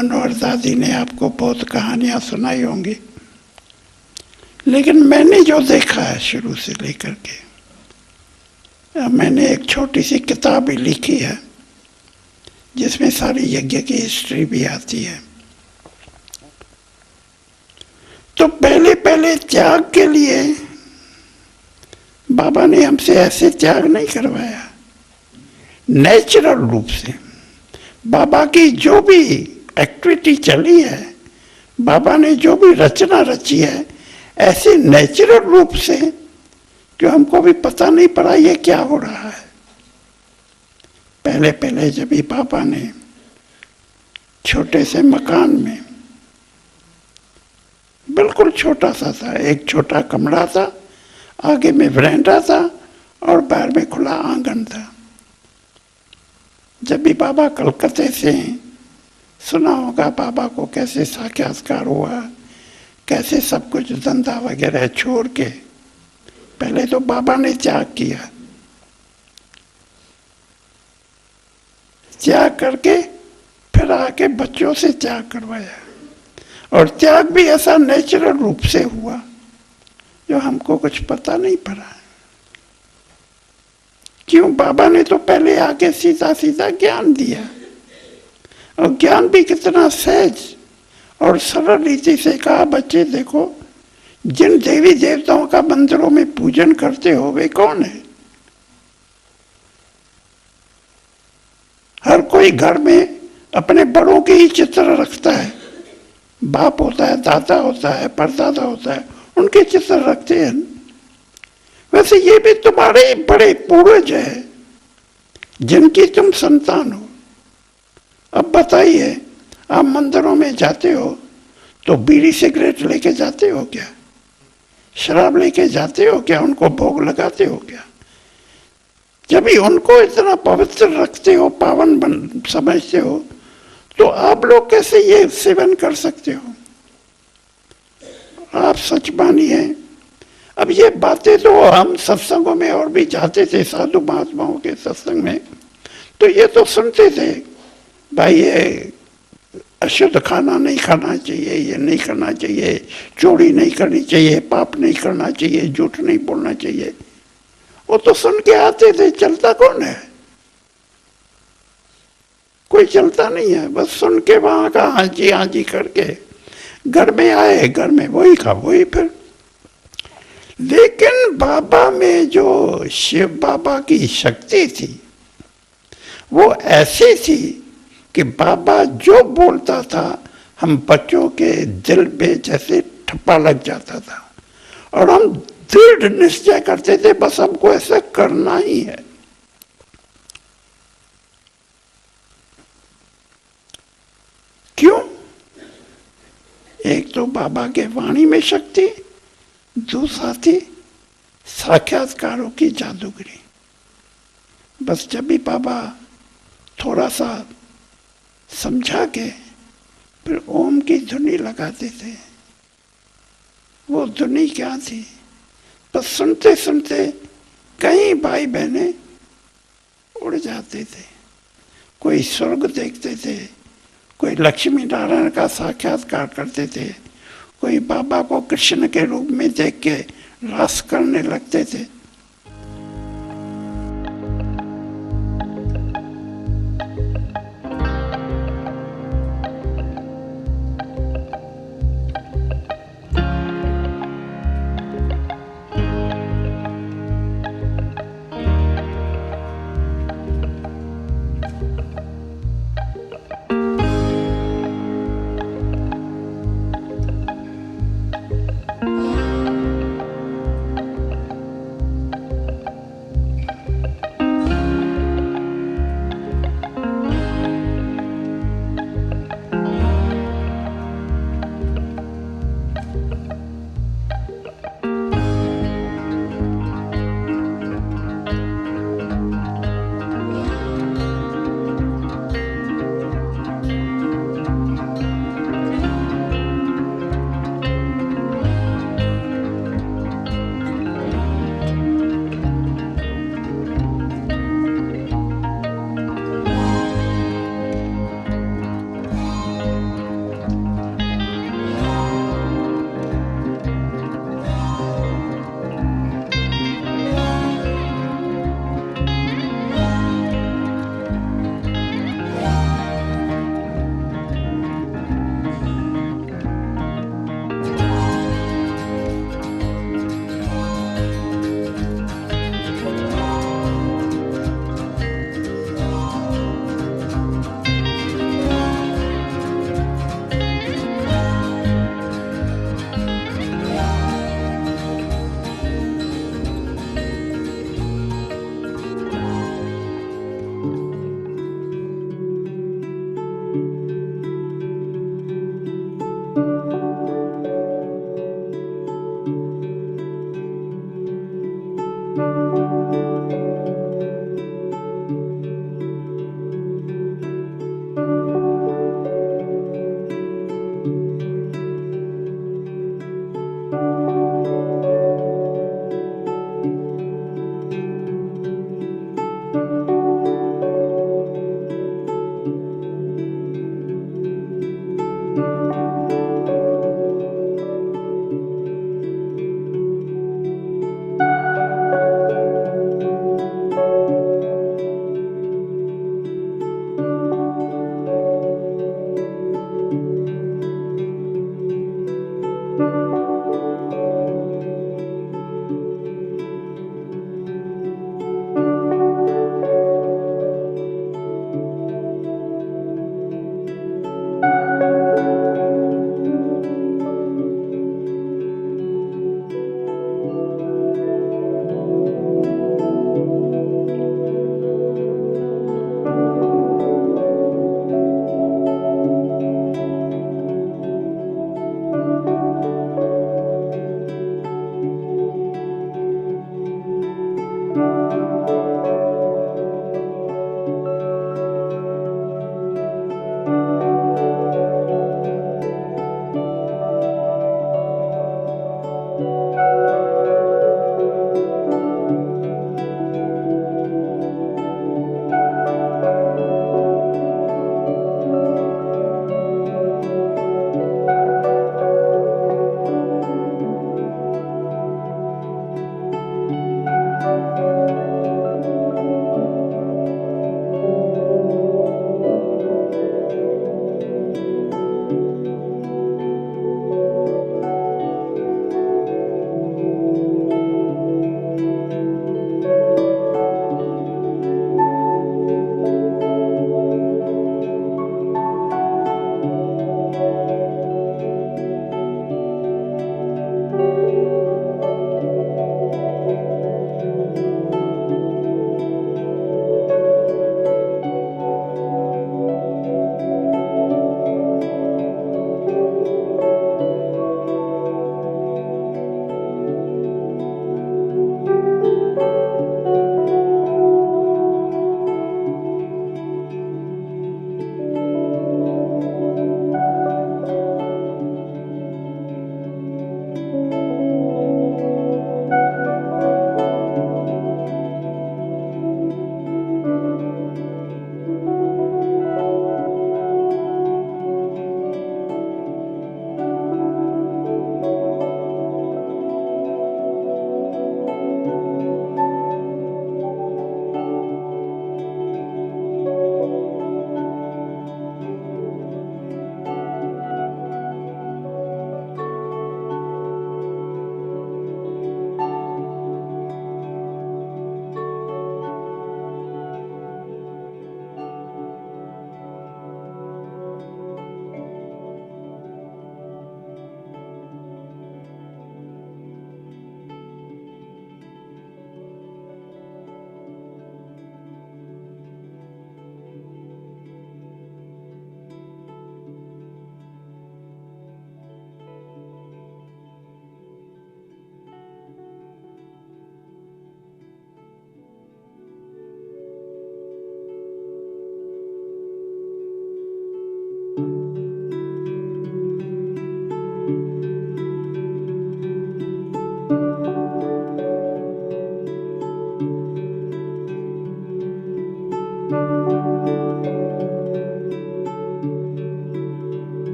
मनोहर दादी ने आपको बहुत कहानियां सुनाई होंगी, लेकिन मैंने जो देखा है शुरू से लेकर के, मैंने एक छोटी सी किताब भी लिखी है जिसमें सारी यज्ञ की हिस्ट्री भी आती है। तो पहले पहले त्याग के लिए बाबा ने हमसे ऐसे त्याग नहीं करवाया, नेचुरल रूप से बाबा की जो भी एक्टिविटी चली है, बाबा ने जो भी रचना रची है, ऐसे नेचुरल रूप से कि हमको भी पता नहीं पड़ा ये क्या हो रहा है। पहले पहले जब भी पापा ने छोटे से मकान में, बिल्कुल छोटा सा था, एक छोटा कमरा था, आगे में वरांडा था और बाहर में खुला आंगन था। जब भी बाबा कलकत्ते से, सुना होगा बाबा को कैसे साक्षात्कार हुआ, कैसे सब कुछ धंधा वगैरह छोड़ के पहले तो बाबा ने त्याग किया, त्याग करके फिर आके बच्चों से त्याग करवाया। और त्याग भी ऐसा नेचुरल रूप से हुआ जो हमको कुछ पता नहीं पड़ा। क्यों? बाबा ने तो पहले आके सीधा सीधा ज्ञान दिया, और ज्ञान भी कितना सहज और सरल रीति से कहा, बच्चे देखो, जिन देवी देवताओं का मंदिरों में पूजन करते हो वे कौन है? हर कोई घर में अपने बड़ों के ही चित्र रखता है, बाप होता है, दादा होता है, परदादा होता है, उनके चित्र रखते हैं। वैसे ये भी तुम्हारे बड़े पूर्वज है जिनकी तुम संतान हो। अब बताइए, आप मंदिरों में जाते हो तो बीड़ी सिगरेट लेके जाते हो क्या? शराब लेके जाते हो क्या? उनको भोग लगाते हो क्या? जब भी उनको इतना पवित्र रखते हो, पावन समझते हो, तो आप लोग कैसे ये सेवन कर सकते हो? आप सच मानिए। अब ये बातें तो हम सत्संगों में और भी जाते थे, साधु महात्माओं के सत्संग में, तो ये तो सुनते थे, भाई ये अशुद्ध खाना नहीं खाना चाहिए, ये नहीं करना चाहिए, चोरी नहीं करनी चाहिए, पाप नहीं करना चाहिए, झूठ नहीं बोलना चाहिए। वो तो सुन के आते थे, चलता कौन है? कोई चलता नहीं है, बस सुन के वहां का हाँ जी करके घर में आए, घर में वही खा वही फिर। लेकिन बाबा में जो शिव बाबा की शक्ति थी वो ऐसी थी कि बाबा जो बोलता था हम बच्चों के दिल पे जैसे ठप्पा लग जाता था, और हम दृढ़ निश्चय करते थे बस हमको ऐसा करना ही है। क्यों? एक तो बाबा के वाणी में शक्ति, दूसरा थी साक्षात्कारों की जादूगरी। बस जब भी बाबा थोड़ा सा समझा के फिर ओम की धुनी लगाते थे। वो धुनी क्या थी? बस सुनते सुनते कई भाई बहने उड़ जाते थे, कोई स्वर्ग देखते थे, कोई लक्ष्मी नारायण का साक्षात्कार करते थे, कोई बाबा को कृष्ण के रूप में देख के रास करने लगते थे।